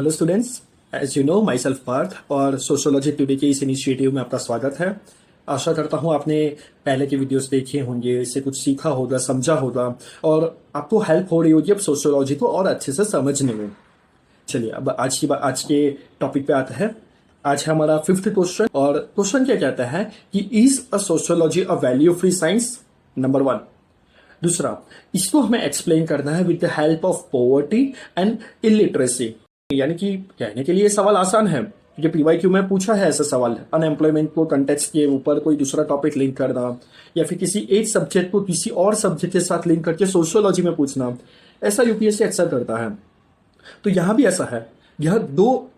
Hello students, as you know myself Parth और sociology today के इस इनिशिएटिव में आपका स्वागत है। आशा करता हूँ आपने पहले के वीडियोस देखे होंगे, इससे कुछ सीखा होगा, समझा होगा और आपको हेल्प हो रही होगी अब सोशोलॉजी को और अच्छे से समझने में। चलिए अब आज के टॉपिक पे आते हैं। आज है हमारा 5th क्वेश्चन और क्वेश्चन क्या कहता है कि is a sociology a value free science, number 1। दूसरा, इसको हमें एक्सप्लेन करना है with the help of poverty and illiteracy. यानी कि कहने के लिए सवाल आसान है, जो पीवाईक्यू में पूछा है ऐसा सवाल, अनएम्प्लॉयमेंट को कंटेक्स्ट के ऊपर कोई दूसरा टॉपिक लिंक करना या फिर किसी एक सब्जेक्ट को किसी और सब्जेक्ट के साथ लिंक करके सोशियोलॉजी में पूछना, ऐसा यूपीएससी अक्सर करता है। तो यहां भी ऐसा है। यह दो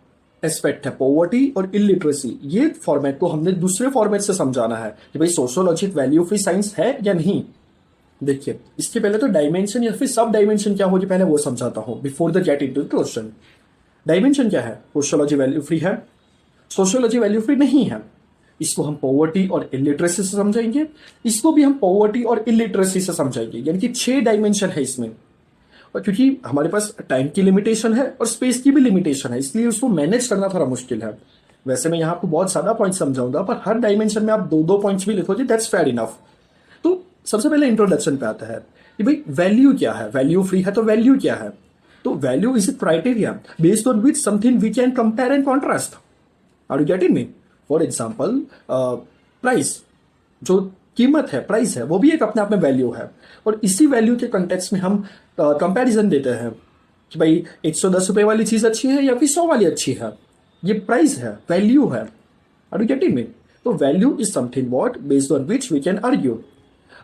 एस्पेक्ट है, पॉवर्टी और इलिटरेसी। ये फॉर्मेट को हमने दूसरे फॉर्मेट से समझाना है कि भाई सोशियोलॉजी वैल्यू फ्री साइंस है या नहीं। देखिए, इसके पहले तो डायमेंशन या फिर सब डायमेंशन क्या होगी पहले वो समझाता हूं before the get into the question. Dimension क्या है? सोशियोलॉजी वैल्यू फ्री है, सोशियोलॉजी वैल्यू फ्री नहीं है। इसको हम पॉवर्टी और इलिटरेसी से समझाएंगे, इसको भी हम पॉवर्टी और इलिटरेसी से समझाएंगे। यानी कि 6 डायमेंशन है इसमें। और क्योंकि हमारे पास टाइम की लिमिटेशन है और स्पेस की भी लिमिटेशन है, इसलिए उसको मैनेज करना थोड़ा मुश्किल है। वैसे मैं यहाँ आपको बहुत सारा पॉइंट समझाऊंगा, पर हर डायमेंशन में आप 2-2 पॉइंट्स भी लिखोगे, दैट्स फेयर इनफ। तो सबसे पहले इंट्रोडक्शन पे आता है कि भाई वैल्यू क्या है। वैल्यू फ्री है तो वैल्यू क्या है? तो value is a criteria based on which something we can compare and contrast. Are you getting me? For example, price, जो कीमत है, प्राइस है, वो भी एक अपने आप में वैल्यू है। और इसी वैल्यू के कंटेक्स्ट में हम कंपैरिजन देते हैं कि भाई 110 रुपए वाली चीज अच्छी है या फिर 100 वाली अच्छी है। ये प्राइस है, वैल्यू है। Are you getting me? तो value is something what based on which we can argue.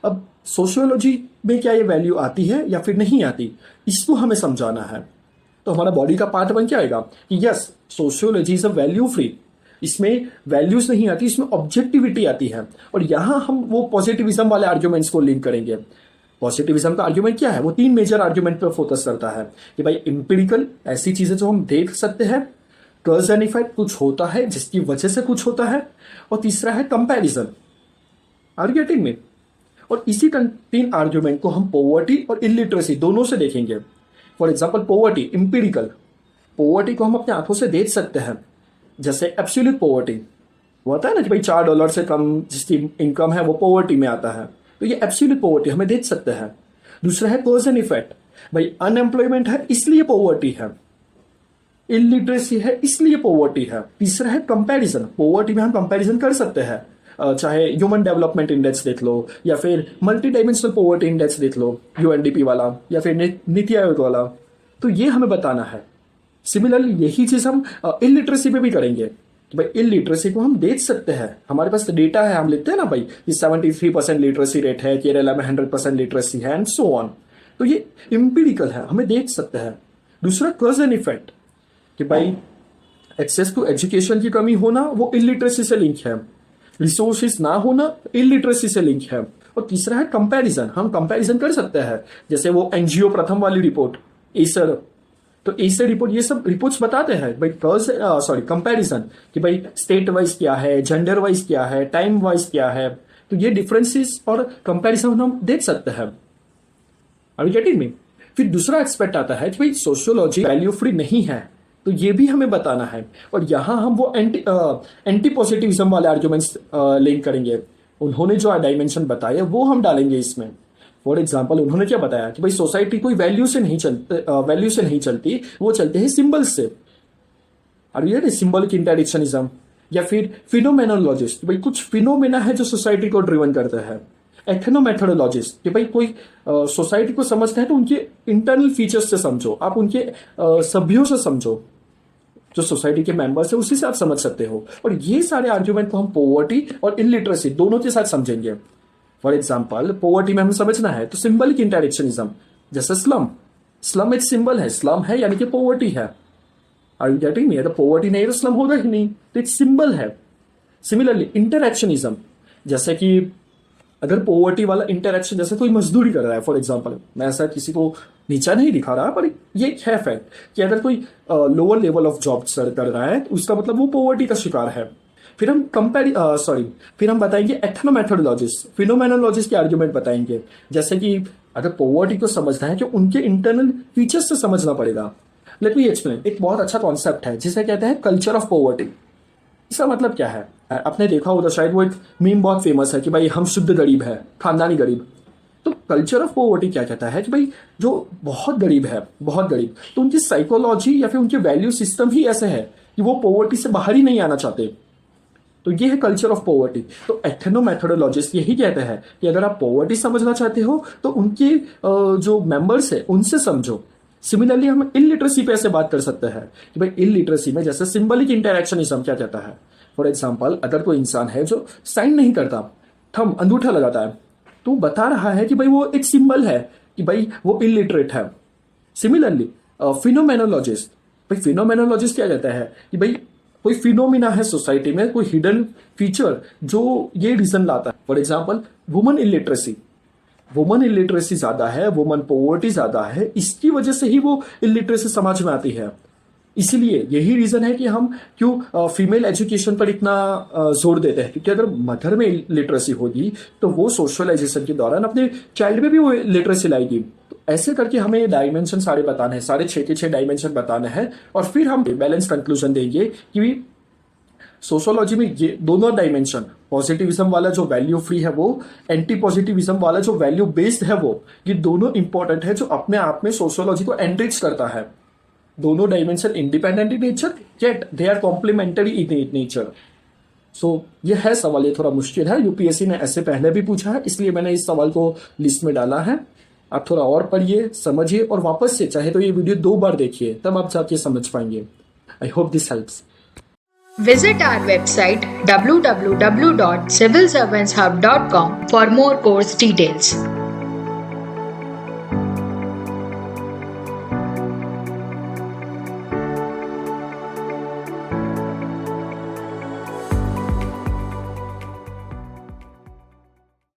अब सोशियोलॉजी में क्या ये वैल्यू आती है या फिर नहीं आती, इसको हमें समझाना है। तो हमारा बॉडी का पार्ट बन क्या आएगा कि yes, sociology is a value free. इसमें वैल्यूज नहीं आती, इसमें ऑब्जेक्टिविटी आती है। और यहां हम वो पॉजिटिविज्म वाले आर्ग्यूमेंट्स को लिंक करेंगे। पॉजिटिविज्म का आर्ग्यूमेंट क्या है? वो 3 मेजर आर्ग्यूमेंट पर फोकस करता है कि भाई इंपिरिकल, ऐसी चीजें जो हम देख सकते हैं। कॉज एंड इफेक्ट, कुछ होता है जिसकी वजह से कुछ होता है। और तीसरा है comparison. Are you getting me? और इसी 3 आर्ग्यूमेंट को हम पॉवर्टी और इलिटरेसी दोनों से देखेंगे। For example poverty, empirical. Poverty को हम अपने आंखों से देख सकते हैं, जैसे एब्सोल्यूट पॉवर्टी। वो होता है ना कि भाई $4 से कम जिसकी इनकम है वो पॉवर्टी में आता है, तो ये एब्सोल्यूट पॉवर्टी हमें देख सकते हैं। दूसरा है कॉज एंड इफेक्ट, भाई अनएम्प्लॉयमेंट है इसलिए पॉवर्टी है, इलिटरेसी है इसलिए पॉवर्टी है। तीसरा है कंपैरिजन, पॉवर्टी में हम कंपैरिजन कर सकते हैं, चाहे ह्यूमन डेवलपमेंट इंडेक्स देख लो या फिर मल्टी डायमेंशनल पॉवर्टी इंडेक्स देख लो, यूएनडीपी वाला या फिर नीति आयोग वाला। तो ये हमें बताना है। सिमिलरली यही चीज हम इलिटरेसी पे भी करेंगे कि भाई इलिटरेसी को हम देख सकते हैं, हमारे पास डेटा है, हम लिखते हैं ना भाई कि 73% लिटरेसी रेट है, केरला में 100% लिटरेसी है एंड सो ऑन। तो ये इंपिरिकल है, हमें देख सकते हैं। दूसरा कॉज एंड इफेक्ट कि भाई एक्सेस टू एजुकेशन की कमी होना वो इलिटरेसी से लिंक है, रिसोर्सेज ना होना इलिटरेसी से लिंक है। और तीसरा है कंपैरिजन, हम कंपैरिजन कर सकते हैं, जैसे वो एनजीओ प्रथम वाली रिपोर्ट, एसर। तो एसर रिपोर्ट, ये सब रिपोर्ट्स बताते हैं भाई कंपैरिजन कि भाई स्टेट वाइज क्या है, जेंडर वाइज क्या है, टाइम वाइज क्या है। तो ये डिफरेंसेस और कंपैरिजन हम देख सकते हैं। Are you getting me? फिर दूसरा एक्सपेक्ट आता है कि भाई सोशियोलॉजी वैल्यू फ्री नहीं है, तो ये भी हमें बताना है। और यहां हम वो एंटी पॉजिटिविज्म वाले आर्ग्यूमेंट्स लिंक करेंगे। उन्होंने जो डायमेंशन बताए वो हम डालेंगे इसमें। फॉर एग्जांपल उन्होंने क्या बताया कि भाई सोसाइटी कोई वैल्यू से नहीं चलती, वो चलते हैं सिंबल्स से। और ये सिंबलिक इंटरेक्शनिज्म या फिर फिनोमेनोलॉजिस्ट, भाई कुछ फिनोमेना है जो सोसाइटी को ड्रिवन करते हैं। एथनोमेथोडोलॉजिस्ट कि भाई कोई सोसाइटी को समझना है तो उनके इंटरनल फीचर्स से समझो, आप उनके सभ्यों से समझो, जो सोसाइटी के मेंबर्स है उसी से आप समझ सकते हो। और ये सारे आर्ग्यूमेंट को हम पॉवर्टी और इलिटरेसी दोनों के साथ समझेंगे। फॉर एग्जाम्पल पॉवर्टी में हमें समझना है तो सिंबलिक इंटरेक्शनिज्म, जैसे स्लम एक सिंबल है, स्लम है यानी कि पॉवर्टी है। Are you getting me? अगर पॉवर्टी नहीं है तो स्लम होगा ही नहीं, तो एक सिंबल है। सिमिलरली इंटरेक्शनिज्म, जैसे कि अगर पॉवर्टी वाला इंटरेक्शन, जैसे कोई मजदूरी कर रहा है, फॉर एग्जांपल, मैं ऐसा किसी को नीचा नहीं दिखा रहा, पर ये है फैक्ट कि अगर कोई लोअर लेवल ऑफ जॉब कर रहा है तो उसका मतलब वो पॉवर्टी का शिकार है। फिर हम बताएंगे एथनोमेथोडोलॉजिस्ट, फिनोमेनोलॉजिस्ट के आर्ग्यूमेंट बताएंगे, जैसे कि अगर पॉवर्टी को समझना है तो उनके इंटरनल फीचर्स से समझना पड़ेगा। Let me explain. एक बहुत अच्छा कॉन्सेप्ट है जिसे कहते हैं कल्चर ऑफ पॉवर्टी। इसका मतलब क्या है? आपने देखा होगा शायद, वो एक मीम बहुत फेमस है कि भाई हम शुद्ध गरीब है, खानदानी गरीब। तो कल्चर ऑफ पॉवर्टी क्या कहता है कि भाई जो बहुत गरीब है, बहुत गरीब, तो उनकी साइकोलॉजी या फिर उनके वैल्यू सिस्टम ही ऐसे है कि वो पॉवर्टी से बाहर ही नहीं आना चाहते। तो ये है कल्चर ऑफ पॉवर्टी। तो एथनो मेथोडोलॉजिस्ट यही कहते हैं कि अगर आप पॉवर्टी समझना चाहते हो तो उनके जो मेंबर्स है उनसे समझो। सिमिलरली हम इलिटरेसी पे ऐसे बात कर सकते हैं कि भाई इलिटरेसी में जैसे सिंबलिक इंटरेक्शनिज्म क्या कहता है। फॉर एग्जाम्पल, अगर कोई इंसान है जो साइन नहीं करता, थंब अंगूठा लगाता है, तो बता रहा है कि भाई वो एक सिंबल है कि भाई वो इलिटरेट है। सिमिलरली फिनोमेनोलॉजिस्ट, भाई फिनोमेनोलॉजिस्ट क्या कहता है कि भाई कोई फिनोमिना है सोसाइटी में, कोई हिडन फीचर जो ये रीजन लाता है। फॉर एग्जाम्पल, वुमन इलिटरेसी ज्यादा है, वुमन पॉवर्टी ज्यादा है, इसकी वजह से ही वो इलिटरेसी समाज में आती है। इसीलिए यही रीजन है कि हम क्यों फीमेल एजुकेशन पर इतना जोर देते हैं, क्योंकि अगर मदर में लिटरेसी होगी तो वो सोशलाइजेशन के दौरान अपने चाइल्ड में भी वो लिटरेसी लाएगी। तो ऐसे करके हमें ये डायमेंशन सारे बताने हैं, सारे 6 के 6 डायमेंशन बताने हैं, और फिर हम बैलेंस कंक्लूजन देंगे कि सोशोलॉजी में ये दोनों डायमेंशन, पॉजिटिविज्म वाला जो वैल्यू फ्री है वो, एंटी पॉजिटिविज्म वाला जो वैल्यू बेस्ड है वो, ये दोनों इंपॉर्टेंट है जो अपने आप में सोशोलॉजी को एनरिच करता है। दोनों dimension independent in nature, yet they are complementary in nature. So ये है सवाल, ये थोड़ा मुश्किल है, यूपीएससी ने ऐसे पहले भी पूछा है, इसलिए मैंने इस सवाल को लिस्ट में डाला है। आप थोड़ा और पढ़िए, समझिए, और वापस से चाहे तो ये वीडियो 2 बार देखिए, तब आप जाके समझ पाएंगे। I hope this helps. Visit our website www.civilservantshub.com for more course details.